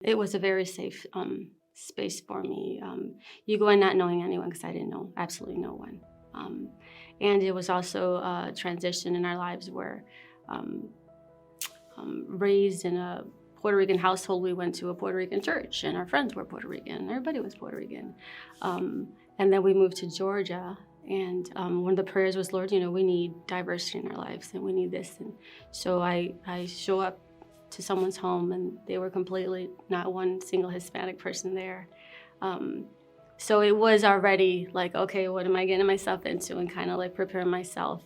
It was a very safe space for me. You go in not knowing anyone because I didn't know absolutely no one. And it was also a transition in our lives where raised in a Puerto Rican household, we went to a Puerto Rican church and our friends were Puerto Rican. Everybody was Puerto Rican. And then we moved to Georgia. And one of the prayers was, Lord, we need diversity in our lives and we need this. And so I show up to someone's home and they were completely not one single Hispanic person there. So it was already like, okay, what am I getting myself into, and kind of like preparing myself.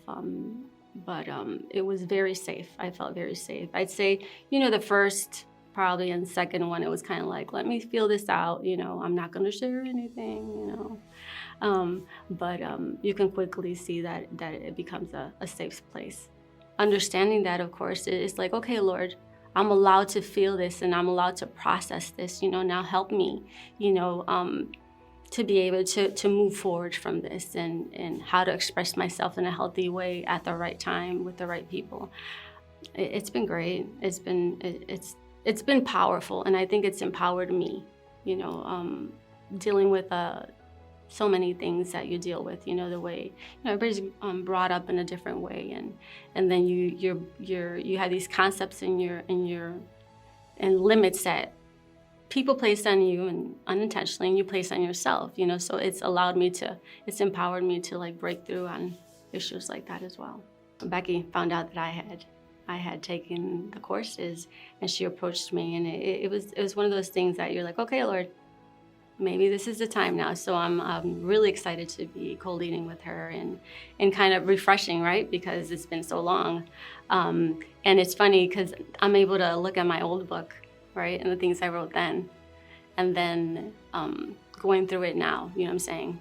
But it was very safe. I felt very safe. I'd say, the first probably and second one, it was kind of like, let me feel this out. I'm not going to share anything, But you can quickly see that it becomes a safe place. Understanding that, of course, it's like, okay, Lord, I'm allowed to feel this and I'm allowed to process this, now help me, to be able to move forward from this and how to express myself in a healthy way at the right time with the right people. It's been great. It's been powerful, and I think it's empowered me, dealing with so many things that you deal with, the way everybody's brought up in a different way, and then you have these concepts and limits that people place on you and unintentionally, and you place on yourself, so it's empowered me to like break through on issues like that as well. Becky found out that I had taken the courses, and she approached me, and it was one of those things that you're like, okay, Lord, maybe this is the time now. So I'm really excited to be co-leading with her and kind of refreshing, right? Because it's been so long. And it's funny because I'm able to look at my old book, right? And the things I wrote then, and then going through it now, you know what I'm saying?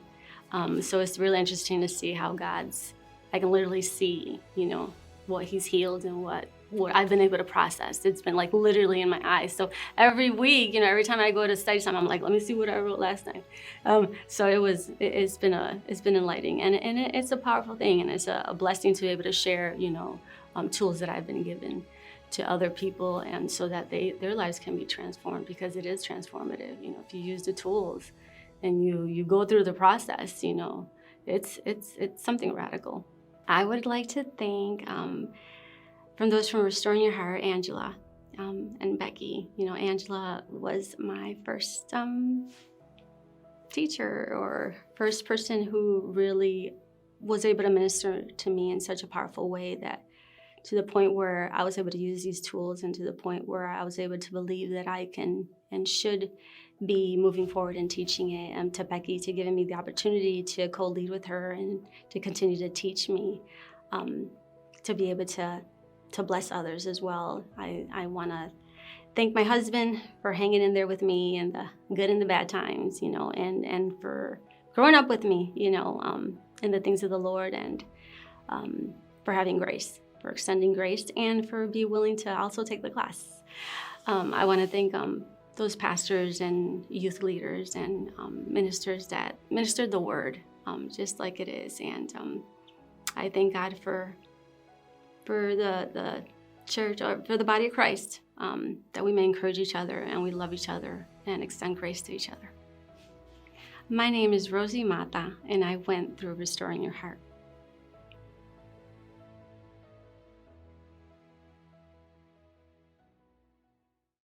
So it's really interesting to see how I can literally see, what he's healed and what I've been able to process. It's been like literally in my eyes. So every week, every time I go to study time, I'm like, let me see what I wrote last night. So it's been enlightening, and it's a powerful thing, and it's a blessing to be able to share, tools that I've been given to other people, and so that their lives can be transformed, because it is transformative. If you use the tools and you go through the process, it's something radical. I would like to thank from those from Restoring Your Heart, Angela and Becky. Angela was my first teacher, or first person who really was able to minister to me in such a powerful way, that to the point where I was able to use these tools, and to the point where I was able to believe that I can and should be moving forward and teaching it, and to Becky to giving me the opportunity to co-lead with her and to continue to teach me, to be able to bless others as well. I want to thank my husband for hanging in there with me in the good and the bad times, and for growing up with me, in the things of the Lord, and for having grace, for extending grace, and for being willing to also take the class. I want to thank those pastors and youth leaders and ministers that ministered the word just like it is. And I thank God for the church, or for the body of Christ, that we may encourage each other and we love each other and extend grace to each other. My name is Rosie Matta, and I went through Restoring Your Heart.